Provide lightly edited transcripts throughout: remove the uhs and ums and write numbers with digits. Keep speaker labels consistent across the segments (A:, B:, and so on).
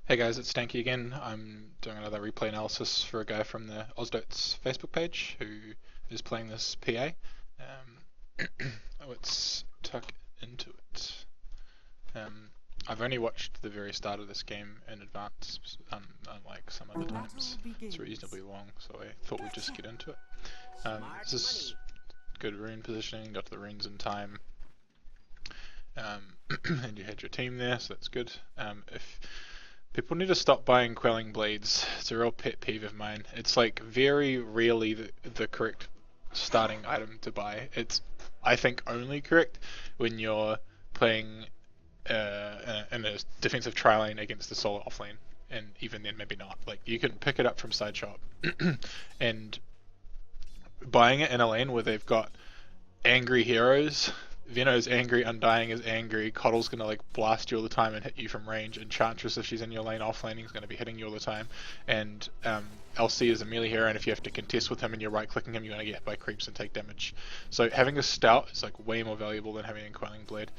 A: Hey guys, it's Stanky again. I'm doing another replay analysis for a guy from the Osdots Facebook page who is playing this PA. Let's tuck into it. Um, I've only watched the very start of this game in advance, unlike some other times. It's reasonably long, so I thought we'd just get into it. This is good rune positioning, got to the runes in time. And you had your team there, so that's good. If People need to stop buying quelling blades. It's a real pet peeve of mine. It's like very rarely the correct starting item to buy. It's, I think, only correct when you're playing in a defensive tri lane against the solo off lane, and even then maybe not. Like you can pick it up from side shop, and buying it in a lane where they've got angry heroes. Veno's angry, Undying is angry, Coddle's gonna like blast you all the time and hit you from range, Enchantress, if she's in your lane offlaning, is gonna be hitting you all the time, and LC is a melee hero, and if you have to contest with him and you're right clicking him, you're gonna get hit by creeps and take damage. So having a stout is like way more valuable than having a quelling blade.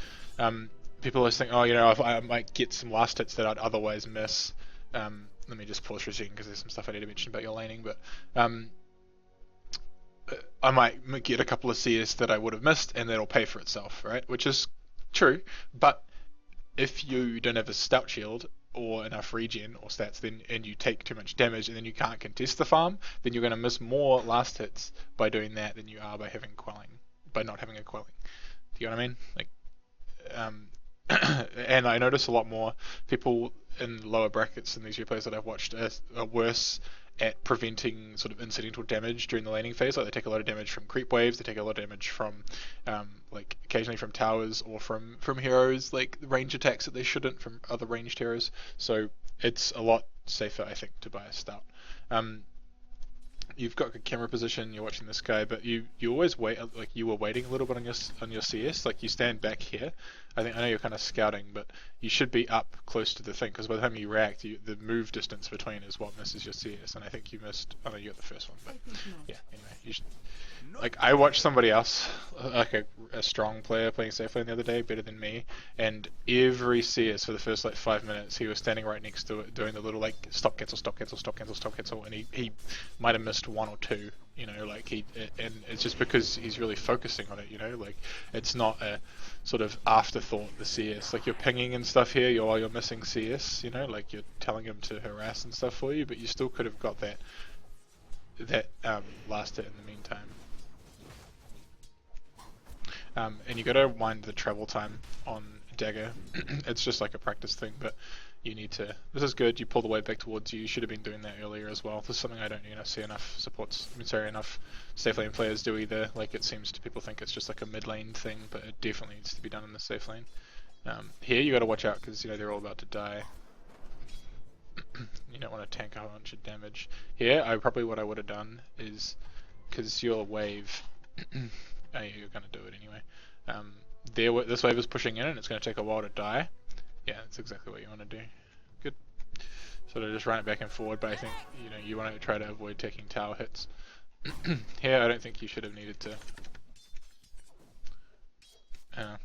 A: People always think, oh, you know, if I might get some last hits that I'd otherwise miss. Let me just pause for a second because there's some stuff I need to mention about your laning, but I might get a couple of CS that I would have missed, and that'll pay for itself, right? Which is true, but if you don't have a stout shield or enough regen or stats, then and you take too much damage, and then you can't contest the farm, then you're going to miss more last hits by doing that than you are by having quelling, by not having a quelling. Do you know what I mean? Like, and I notice a lot more people in lower brackets in these replays that I've watched are worse at preventing sort of incidental damage during the laning phase. Like they take a lot of damage from creep waves, they take a lot of damage from like occasionally from towers or from heroes, like range attacks that they shouldn't from other ranged heroes. So it's a lot safer, I think, to buy a stout. You've got good camera position, you're watching this guy, but you always wait, like you were waiting a little bit on your CS, like you stand back here. I know you're kind of scouting, but you should be up close to the thing, because by the time you react, the move distance between is what misses your CS, and I think you missed, I know you got the first one, but yeah, anyway, you should, like I watched somebody else, like a strong player playing Safelane the other day, better than me, and every CS for the first like 5 minutes, he was standing right next to it, doing the little like stop cancel, stop cancel, stop cancel, stop cancel, and he might have missed one or two, you know, like and it's just because he's really focusing on it, you know, like it's not a sort of afterthought, the CS, like you're pinging and stuff here, while you're missing CS, you know, like you're telling him to harass and stuff for you, but you still could have got that last hit in the meantime. And you gotta wind the travel time on Dagger. It's just like a practice thing, but you need to. This is good. You pull the wave back towards you. You should have been doing that earlier as well. This is something I don't see enough supports. Enough safe lane players do either. Like it seems to people think it's just like a mid lane thing, but it definitely needs to be done in the safe lane. Here you gotta watch out because you know they're all about to die. You don't want to tank a whole bunch of damage. Here, what I would have done is because your wave. You're gonna do it anyway. This wave is pushing in and it's gonna take a while to die. Yeah, that's exactly what you want to do. Good. Sort of just run it back and forward, but I think you want to try to avoid taking tower hits. Here, I don't think you should have needed to.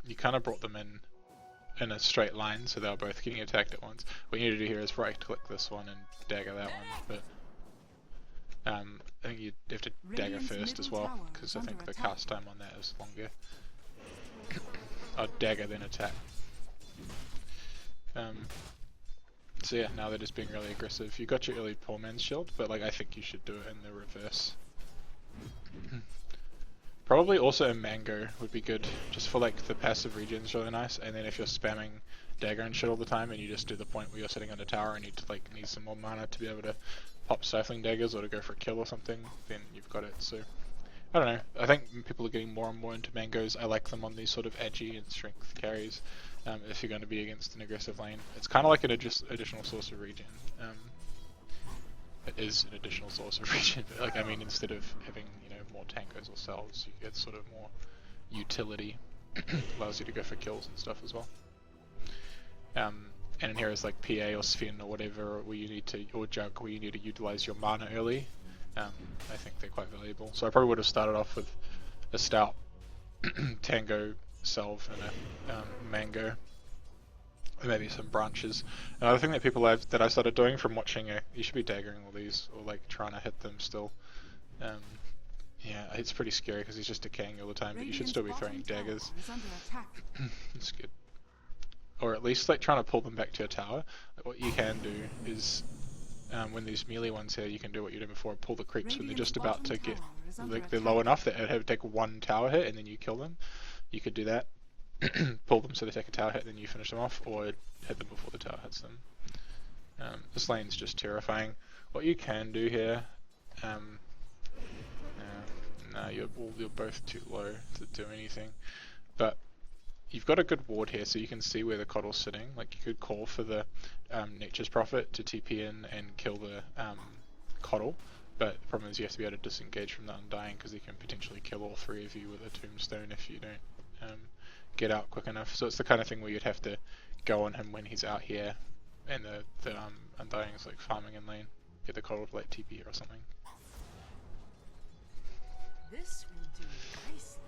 A: You kind of brought them in a straight line, so they were both getting attacked at once. What you need to do here is right-click this one and dagger that one, but. I think you have to dagger first as well, because I think the cast time on that is longer. I'll dagger then attack. So yeah, now they're just being really aggressive. You got your early poor man's shield, but like I think you should do it in the reverse. Probably also a mango would be good, just for like the passive regen is really nice, and then if you're spamming dagger and shit all the time and you just do the point where you're sitting on the tower and you need some more mana to be able to pop stifling daggers or to go for a kill or something, then you've got it. So I don't know, I think people are getting more and more into mangoes. I like them on these sort of edgy and strength carries if you're going to be against an aggressive lane. It's kind of like an additional source of regen. It is an additional source of regen, but like I mean, instead of having more tankos or cells, you get sort of more utility. Allows you to go for kills and stuff as well. And in here is like PA or Sven or whatever, where you need to, or Jug, where you need to utilize your mana early. I think they're quite valuable. So I probably would have started off with a stout, tango, salve, and a mango. maybe some branches. Another thing that I started doing from watching you should be daggering all these or like trying to hit them still. Um, yeah, it's pretty scary because he's just decaying all the time, but you should still be throwing daggers. That's good. Or at least like trying to pull them back to your tower. Like, what you can do is when these melee ones here, you can do what you did before, pull the creeps when they're just about to get, like they're low enough that it would take one tower hit and then you kill them. You could do that. Pull them so they take a tower hit, then you finish them off, or hit them before the tower hits them. This lane's just terrifying. What you can do here, no, you're both too low to do anything. But you've got a good ward here, so you can see where the coddle's sitting. Like you could call for the Nature's Prophet to TP in and kill the coddle. But the problem is you have to be able to disengage from the Undying because he can potentially kill all three of you with a tombstone if you don't get out quick enough. So it's the kind of thing where you'd have to go on him when he's out here and the Undying is like farming in lane. Get the coddle to like TP or something.
B: This will do nicely.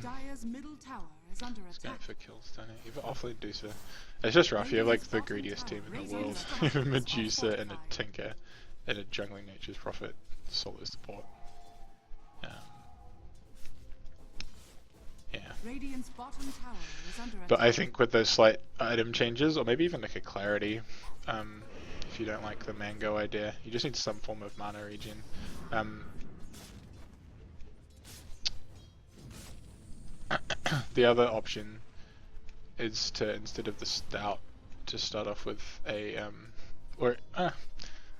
B: Dire's middle tower is under attack.
A: It's going for kills, don't it? You have awfully Medusa. It's just rough. You have like the greediest team in the world. You have a Medusa and a Tinker and a jungling Nature's Prophet solo support. Yeah.
B: Radiant's bottom tower is under
A: But
B: attack.
A: I think with those slight item changes, or maybe even like a clarity, if you don't like the mango idea, you just need some form of mana regen. The other option is to, instead of the stout, to start off with a,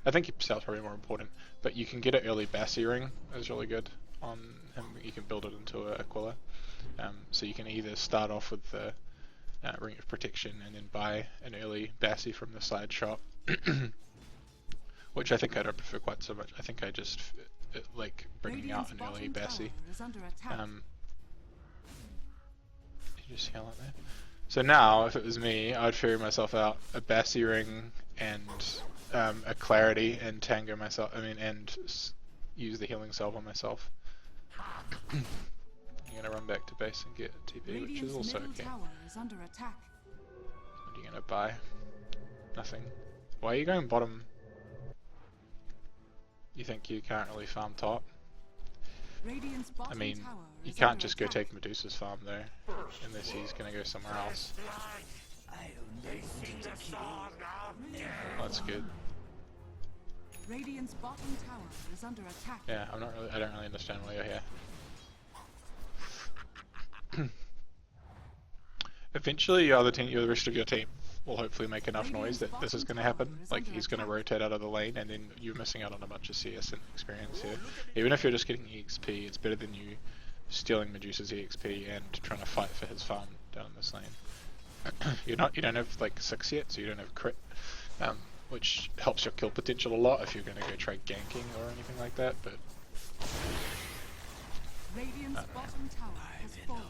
A: I think stout's probably more important, but you can get an early Bassi ring, is really good on him. You can build it into a Aquila. So you can either start off with the Ring of Protection and then buy an early Bassi from the side shop, which I think I don't prefer quite so much. I think I just like bringing out an early Bassi. Did you just yell at there? So now, if it was me, I'd figure myself out a Bassi ring and a Clarity and Tango myself. And use the healing salve on myself. You're gonna run back to base and get a TP, which is also okay. What are you gonna buy? Nothing. Why are you going bottom? You think you can't really farm top? I mean, you can't just go take Medusa's farm though, unless he's gonna go somewhere else. That's good.
B: Radiant's bottom tower is under attack.
A: Yeah, I don't really understand why you're here. Eventually, the rest of your team will hopefully make enough noise that this is going to happen. Like, he's going to rotate out of the lane, and then you're missing out on a bunch of CS and experience here. Even if you're just getting EXP, it's better than you stealing Medusa's EXP and trying to fight for his farm down in this lane. You don't have like 6 yet, so you don't have crit, which helps your kill potential a lot if you're going to go try ganking or anything like that. But
B: Radiant's bottom tower has fallen.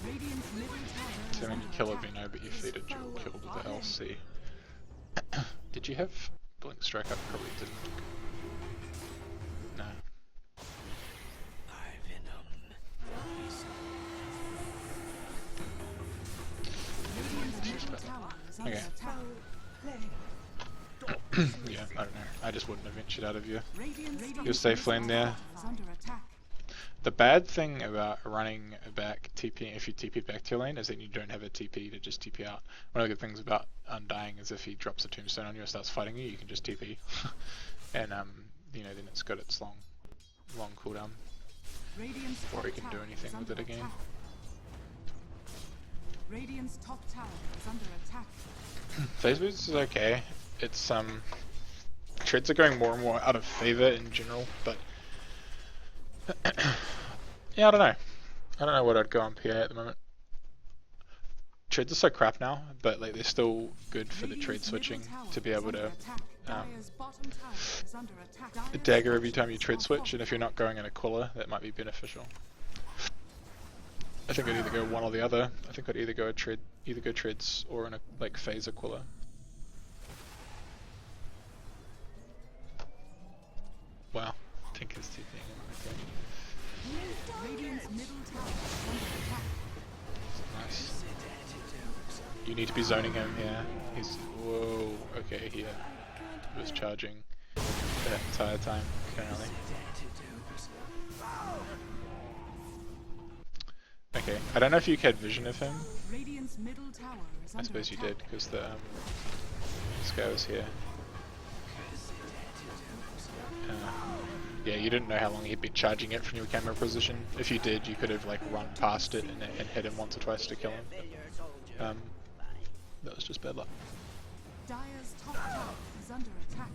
B: Radiant's middle tower
A: so when you kill a Vino but you feed a dual kill with the LC. Did you have Blink Strike up? Probably didn't. No. Okay. Yeah, I don't know. I just wouldn't have ventured out of your Safelane there. The bad thing about running back TP, if you TP back to your lane, is that you don't have a TP to just TP out. One of the good things about Undying is if he drops a tombstone on you and starts fighting you, you can just TP. And then it's got its long cooldown before he can do anything with it again.
B: Radiant's top tower is under attack.
A: Phase boost is okay. It's treads are going more and more out of favor in general, but yeah, I don't know. I don't know what I'd go on PA at the moment. Treads are so crap now, but like they're still good for the trade switching to be able to dagger every time you trade switch, and if you're not going in Aquila, that might be beneficial. I think I'd either go one or the other. I think I'd either go treads or in a like phase Aquila. Wow, Tinker's TPing him, okay.
B: Radiant's middle tower is under attack.
A: Nice. You need to be zoning him here. He's whoa. Okay, he was charging that entire time apparently. Okay, I don't know if you had vision of him.
B: Radiant's middle tower is
A: I
B: under
A: suppose you
B: attack.
A: did because the this guy was here. Yeah, you didn't know how long he'd been charging it from your camera position. If you did, you could have like run past it and hit him once or twice to kill him. But, that was just bad luck.
B: Dire's top tower is under attack.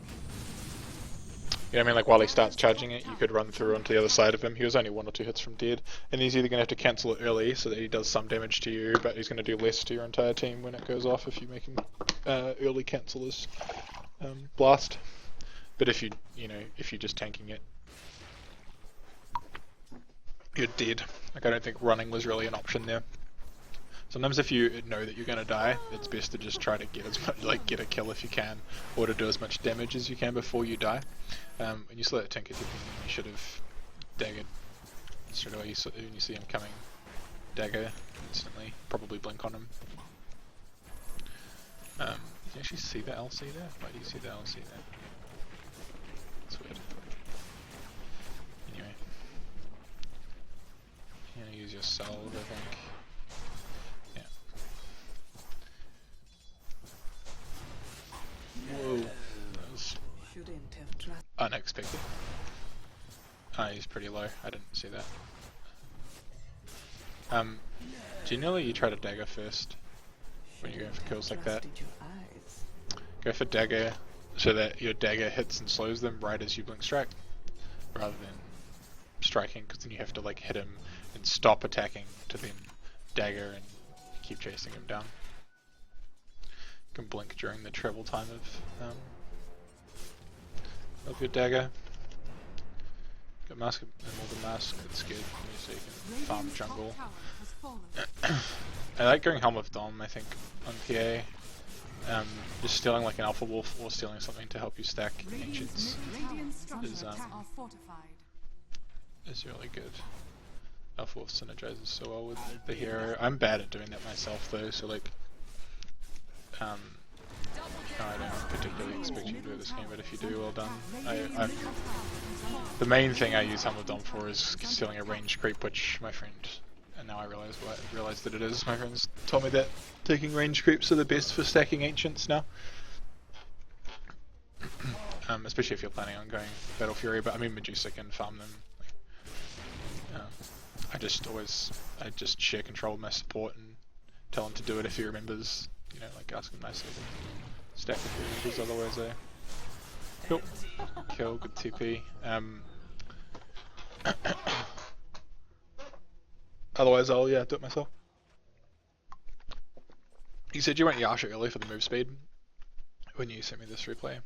A: You know what I mean? Like while he starts charging it, you could run through onto the other side of him. He was only 1 or 2 hits from dead, and he's either going to have to cancel it early so that he does some damage to you, but he's going to do less to your entire team when it goes off if you make him early cancel his blast. But if if you're just tanking it, you're dead. Like I don't think running was really an option there. Sometimes if you know that you're gonna die, it's best to just try to get as much, get a kill if you can, or to do as much damage as you can before you die. When you saw that tank, you should have daggered straight away. When you see him coming, dagger instantly. Probably blink on him. Can you actually see the LC there? Why do you see the LC there? That's weird. Anyway, you're gonna use your salve, I think. Whoa, that was unexpected. Ah, he's pretty low. I didn't see that. Generally you try to dagger first when you're going for kills like that. Go for dagger so that your dagger hits and slows them right as you blink strike, rather than striking, because then you have to like hit him and stop attacking to then dagger and keep chasing him down. Can blink during the travel time of your dagger. Got mask and more the mask, that's good, so you can farm jungle. I like going Helm of Dom, I think, on PA. Just stealing like an Alpha Wolf or stealing something to help you stack Ancients is really good. Alpha Wolf synergizes so well with the hero. I'm bad at doing that myself though, so like I don't particularly expect you to do this game, but if you do, well done. The main thing I use Helm of Dom for is stealing a range creep, which my friend, and now I realize that it is. My friends told me that taking range creeps are the best for stacking Ancients now. Especially if you're planning on going Battle Fury, but I mean Medusa can farm them. I just share control with my support and tell him to do it if he remembers. You know, like ask him nicely to stack if he remembers, otherwise cool. Kill, good TP. Otherwise I'll do it myself. You said you went Yasha early for the move speed when you sent me this replay.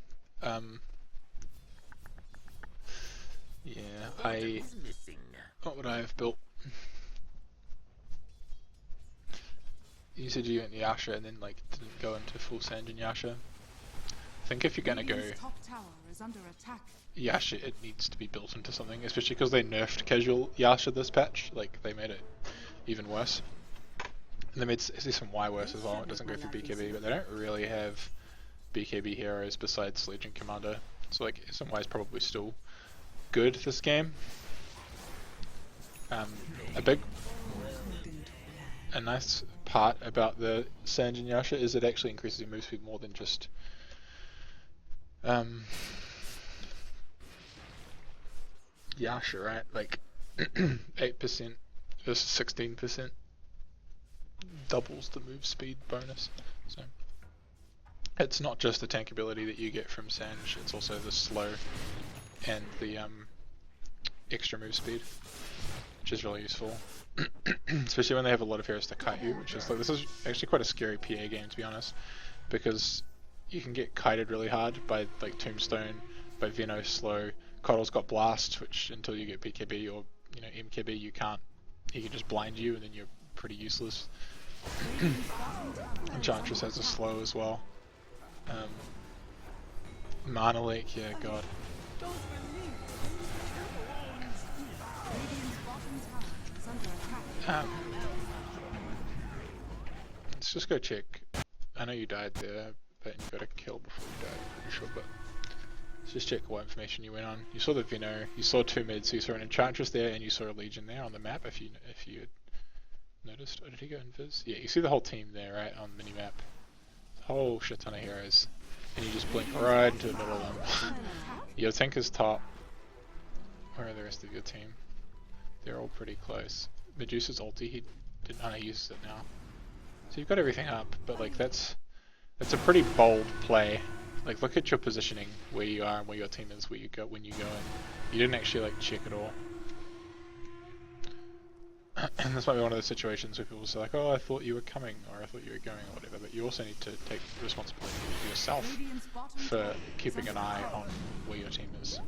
A: Yeah, what would I have built? You said you went Yasha and then like didn't go into full Sanjin Yasha. I think if you're gonna go Yasha, it needs to be built into something, especially because they nerfed casual Yasha this patch. Like they made it even worse. And they made some Y worse as well. It doesn't go through BKB, but they don't really have BKB heroes besides Legion Commander. So like SMY is probably still good this game. A nice part about the Sanjin Yasha is it actually increases your move speed more than just Yasha, right? Like 8% versus 16% doubles the move speed bonus. So it's not just the tank ability that you get from Sanj, it's also the slow and the extra move speed, which is really useful. Especially when they have a lot of heroes to kite you, which is like, this is actually quite a scary PA game to be honest, because you can get kited really hard by like Tombstone, by Venos slow. Coddle's got Blast, which until you get BKB or MKB he can just blind you and then you're pretty useless. Enchantress has a slow as well. Mana Leak, yeah, god. Um, let's just go check. I know you died there, but you got a kill before you died, I'm pretty sure, but let's just check what information you went on. You saw the Vino, you saw 2 mids, so you saw an Enchantress there, and you saw a Legion there on the map, if you had noticed. Oh, did he go invis? Yeah, you see the whole team there, right, on the minimap. Whole shit ton of heroes. And you just blink right into the middle of them. Your tank is top. Where are the rest of your team? They're all pretty close. Medusa's ulti, he didn't know he uses it now. So you've got everything up, but like that's a pretty bold play. Like look at your positioning, where you are and where your team is, where you go when you go in. You didn't actually like check at all. And this might be one of those situations where people say like, oh, I thought you were coming, or I thought you were going, or whatever, but you also need to take responsibility for yourself for keeping an eye on where your team is.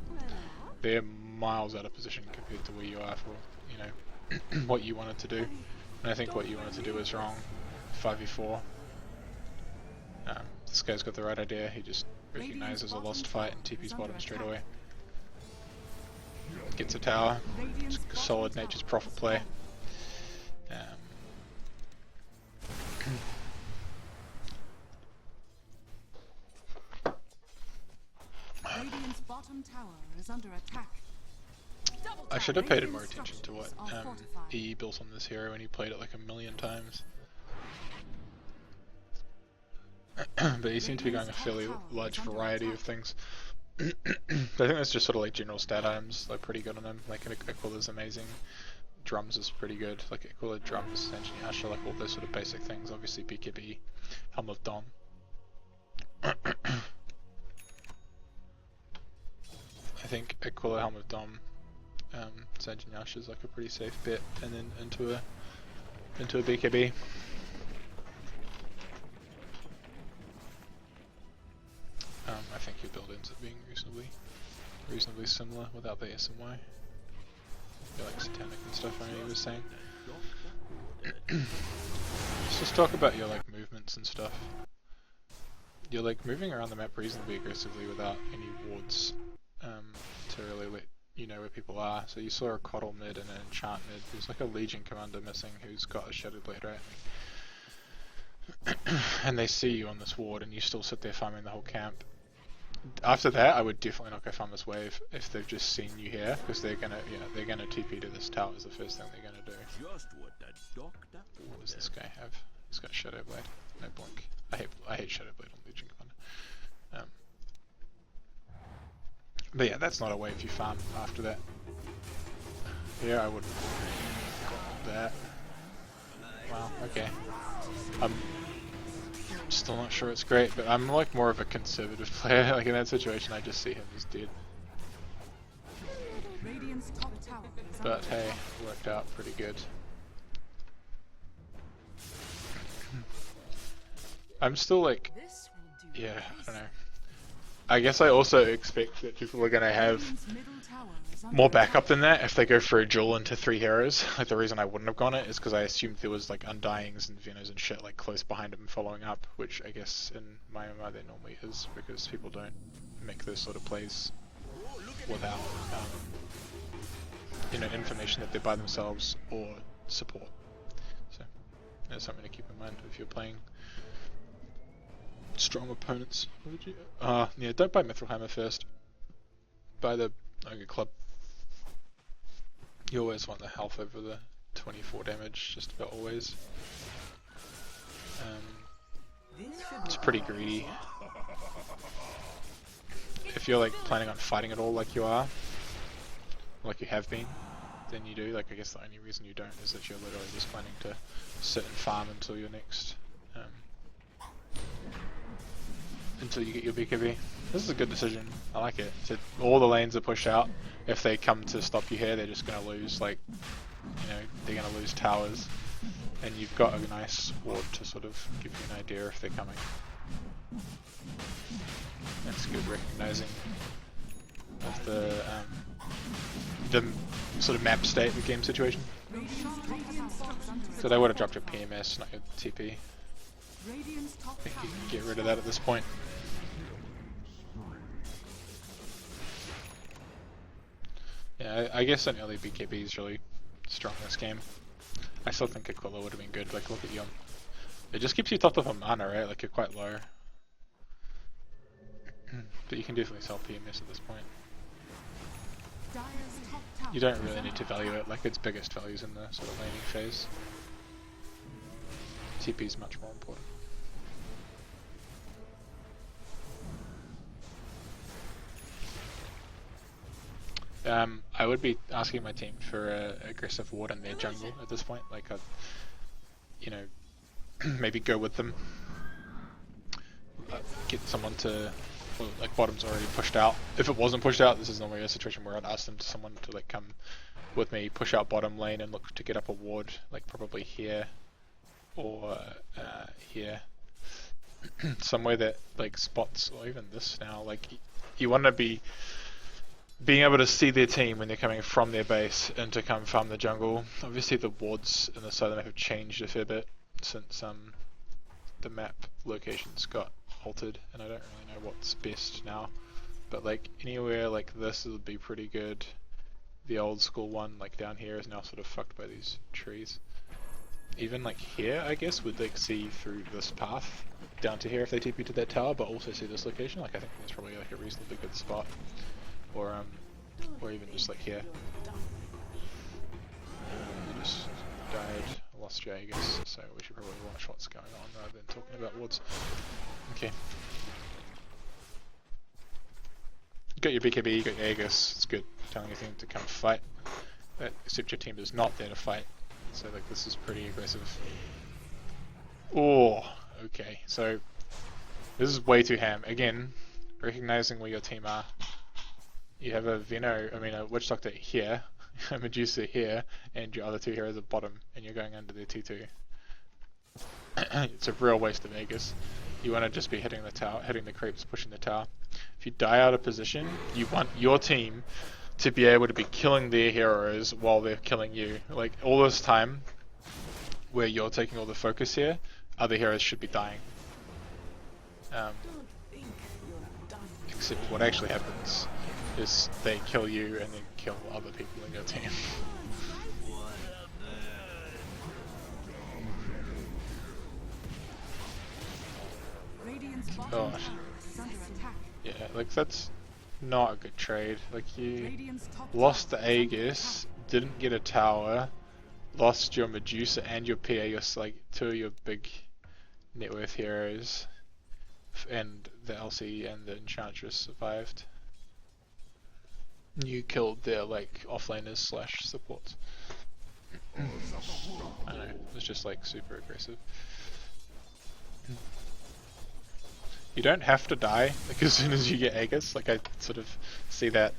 A: They're miles out of position compared to where you are for, you know, what you wanted to do. And I think what you wanted to do is wrong. 5v4. This guy's got the right idea, he just recognizes a lost fight and TP's bottom straight away. Gets a tower, solid Nature's Prophet play.
B: Radiant's bottom tower is under attack.
A: I should have paid more attention to what he built on this hero when he played it like 1,000,000 times. But he seemed to be going a fairly large variety of things. I think that's just sort of like general stat items, like pretty good on him. Like Aquila is amazing, drums is pretty good, like Aquila, drums, Engineer Usher, like all those sort of basic things. Obviously BKB, Helm of Dom. I think Aquila, Helm of Dom, Engineer Usher is like a pretty safe bet, and then into a BKB. I think your build ends up being reasonably similar without the SMY. You're like satanic and stuff, I know you were saying. Let's just talk about your like movements and stuff. You're like moving around the map reasonably aggressively without any wards to really let you know where people are. So you saw a Coddle mid and an Enchant mid. There's like a Legion commander missing who's got a Shadow Blade, right? And they see you on this ward and you still sit there farming the whole camp. After that, I would definitely not go farm this wave if they've just seen you here, because they're gonna TP to this tower is the first thing they're gonna do. What does this guy have? He's got Shadow Blade, no blink. I hate Shadow Blade on Legion Commander. But yeah, that's not a wave you farm after that. Yeah, I wouldn't got that. Wow, okay. Still not sure it's great, but I'm like more of a conservative player. Like in that situation, I just see him as dead. But hey, it worked out pretty good. I'm still like, yeah, I don't know. I guess I also expect that people are gonna have more backup than that if they go for a duel into 3 heroes. Like the reason I wouldn't have gone it is because I assumed there was like Undyings and Venos and shit like close behind him following up, which I guess in my MMR there normally is, because people don't make those sort of plays without you know, information that they're by themselves or support. So that's something to keep in mind if you're playing strong opponents. What did you? Yeah, don't buy Mithril Hammer first. Buy the Ogre Club. You always want the health over the 24 damage, just about always. It's pretty greedy. If you're like planning on fighting at all like you are, like you have been, then you do. Like I guess the only reason you don't is that you're literally just planning to sit and farm until your next, until you get your BKB. This is a good decision. I like it. So all the lanes are pushed out. If they come to stop you here, they're just gonna lose. Like, you know, they're gonna lose towers, and you've got a nice ward to sort of give you an idea if they're coming. That's good recognizing of the sort of map state, the game situation. So they would have dropped your PMS, not your TP. I think you can get rid of that at this point. Yeah, I guess an early BKB is really strong in this game. I still think Aquila would have been good. Like, look at you. It just keeps you top of a mana, right? Like, you're quite low. But you can definitely sell PMS at this point. You don't really need to value it. Like, its biggest values in the sort of laning phase. TP is much more important. I would be asking my team for aggressive ward in their jungle at this point. Like, I'd, you know, maybe go with them. Get someone to, well, like, bottom's already pushed out. If it wasn't pushed out, this is normally a situation where I'd ask someone to like come with me, push out bottom lane, and look to get up a ward, like probably here or here, somewhere that like spots, or even this now. Like, you want to be being able to see their team when they're coming from their base and to come farm the jungle. Obviously the wards in the side of the map have changed a fair bit since the map locations got altered, and I don't really know what's best now. But like anywhere like this would be pretty good. The old school one like down here is now sort of fucked by these trees. Even like here I guess would like see through this path down to here if they TP to that tower, but also see this location. Like I think that's probably like a reasonably good spot. Or even just like here. You just died, lost your Aegis, so we should probably watch what's going on rather than talking about wards. Okay. You got your BKB, you got your Aegis, it's good. Telling your team to come fight. But except your team is not there to fight. So like this is pretty aggressive. Oh, okay. So this is way too ham. Again, recognizing where your team are. You have a a Witch Doctor here, a Medusa here, and your other two heroes at bottom, and you're going under their T2. It's a real waste of Aegis. You want to just be hitting the tower, hitting the creeps, pushing the tower. If you die out of position, you want your team to be able to be killing their heroes while they're killing you. Like, all this time, where you're taking all the focus here, other heroes should be dying. Except what actually happens is they kill you and then kill other people in your team. God. Yeah, like that's not a good trade. Like you lost the Aegis, didn't get a tower, lost your Medusa and your PA, your like two of your big net worth heroes, and the LC and the Enchantress survived. You killed their like offlaners slash supports. I don't know, it was just like super aggressive. You don't have to die like as soon as you get Aegis. Like I sort of see that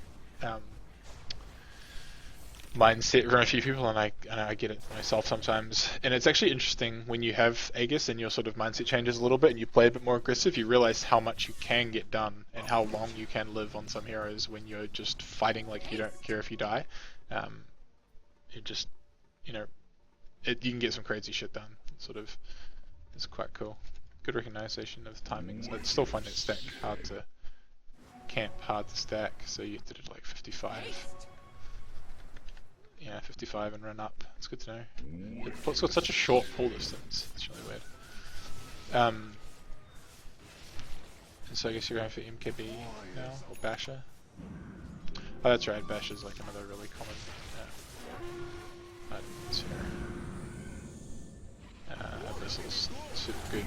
A: mindset from a few people, and I get it myself sometimes. And it's actually interesting when you have Aegis and your sort of mindset changes a little bit and you play a bit more aggressive, you realize how much you can get done and how long you can live on some heroes when you're just fighting like you don't care if you die. It just, you know, you can get some crazy shit done. It's quite cool. Good recognition of timings. I still find that stack hard to camp, hard to stack, so you did it like 55. Yeah, 55 and run up. It's good to know. It's got such a short pull distance. It's really weird. And so I guess you're going for MKB now, or Basher. Oh, that's right. Basher's like another really common items here. This is super good.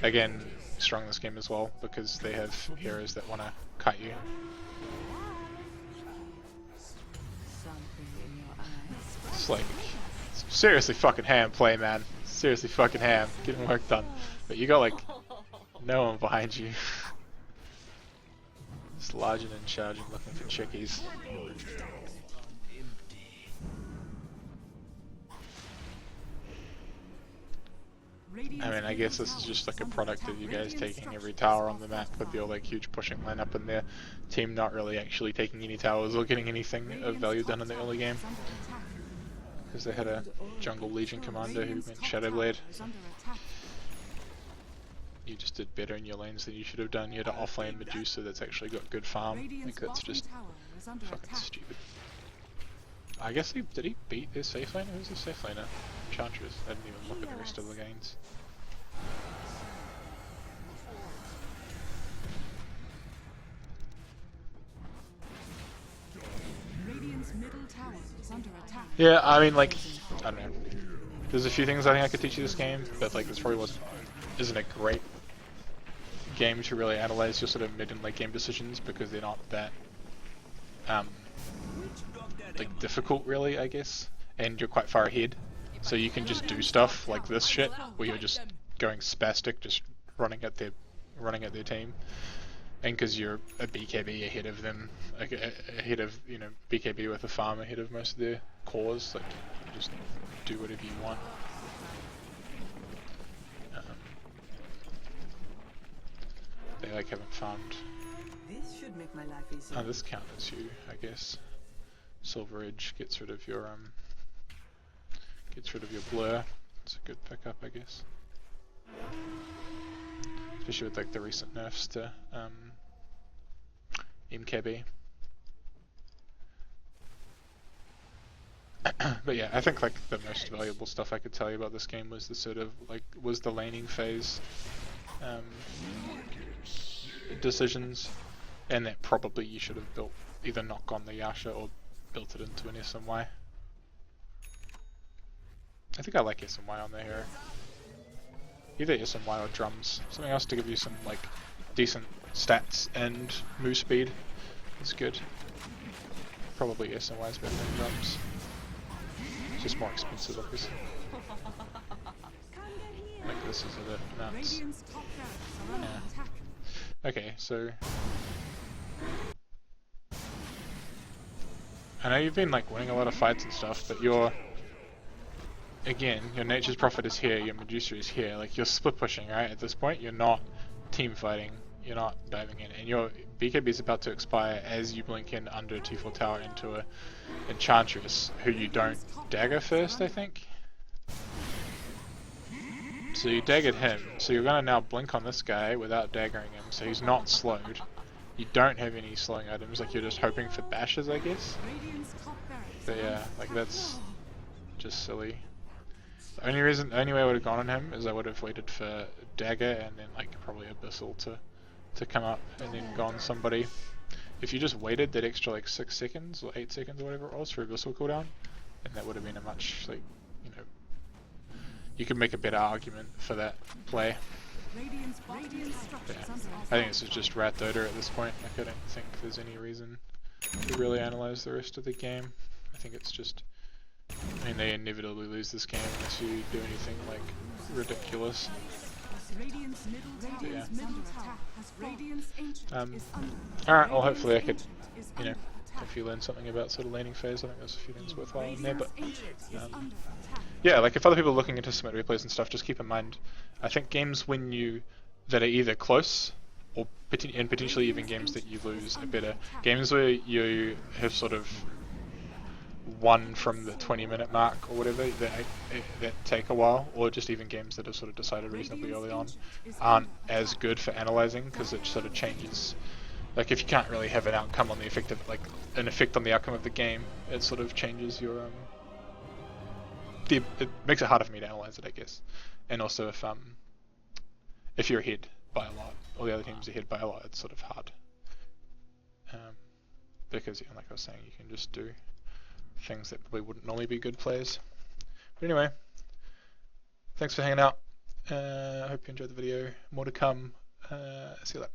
A: Again, strong this game as well because they have heroes that want to cut you. It's like seriously fucking ham play, man. Seriously fucking ham. Getting work done. But you got like no one behind you. Just larging and charging, looking for chickies. I mean, I guess this is just like a product of you guys taking every tower on the map with your like huge pushing lineup and their team not really actually taking any towers or getting anything of value done in the early game. Because they had a jungle legion commander who went Shadowblade. You just did better in your lanes than you should have done. You had an offlane Medusa that's actually got good farm. Like that's just fucking stupid. I guess did he beat their Safelane? Who's the Safelaner? Enchantress. I didn't even look at the rest of the gains.
B: Radiant's middle tower is under attack.
A: Yeah, I mean, like, I don't know. There's a few things I think I could teach you this game, but like, this probably isn't a great game to really analyze your sort of mid and late game decisions because they're not that like difficult really, I guess, and you're quite far ahead, so you can just do stuff like this shit where you're just going spastic, just running at their team, and because you're a BKB ahead of them, like, ahead of, you know, BKB with a farm ahead of most of their cores, like you can just do whatever you want. They like haven't farmed.
C: This should make my life easier.
A: Oh, this counters you, I guess. Silver Edge gets rid of your blur. It's a good pickup, I guess. Especially with like the recent nerfs to MKB. But yeah, I think like the most valuable stuff I could tell you about this game was the sort of like the laning phase decisions, and that probably you should have built either knock on the Yasha or built it into an SMY. I think I like SMY on the hero. Either SMY or drums. Something else to give you some like decent stats and move speed is good. Probably SMY is better than drums. It's just more expensive, obviously. Like this is a bit nuts.
B: Radiant's top barracks are under attack.
A: Okay, so I know you've been like winning a lot of fights and stuff, but your Nature's Prophet is here, your Medusa is here, like you're split pushing, right? At this point, you're not team fighting, you're not diving in, and your BKB is about to expire as you blink in under a T4 tower into a Enchantress, who you don't dagger first, I think. So you daggered him, so you're gonna now blink on this guy without daggering him, so he's not slowed. You don't have any slowing items, like you're just hoping for bashes, I guess.
B: Radiant's top barracks
A: But
B: are
A: yeah,
B: under
A: like
B: attack.
A: that's just silly. The only way I would have gone on him is I would have waited for dagger and then like probably Abyssal to come up and then gone somebody. If you just waited that extra like 6 seconds or 8 seconds or whatever it was for Abyssal cooldown, then that would have been a much, like, you know, you could make a better argument for that play.
B: Radiant's structures
A: Yeah.
B: under attack.
A: I think this is just rat Dota at this point. Like, I don't think there's any reason to really analyze the rest of the game. I think it's just, I mean, they inevitably lose this game unless you do anything like ridiculous.
B: Radiant's middle tower is under attack. Radiant's ancient is under
A: Alright, well hopefully I could,
B: ancient is
A: you know,
B: under attack.
A: if you learn something about sort of laning phase, I think there's a few things worthwhile in there, but
B: Ancient is under attack.
A: yeah, like if other people are looking into Submit replays and stuff, just keep in mind, I think games that are either close or potentially even games that you lose are better. Games where you have sort of won from the 20-minute mark or whatever that take a while, or just even games that are sort of decided reasonably early on, aren't as good for analyzing because it sort of changes. Like if you can't really have an outcome on the effect of an effect on the outcome of the game, it sort of changes your it makes it harder for me to analyze it, I guess. And also if you're ahead by a lot or the other team's ahead by a lot, it's sort of hard. Because, like I was saying, you can just do things that probably wouldn't normally be good plays. But anyway, thanks for hanging out. I hope you enjoyed the video. More to come. See you later.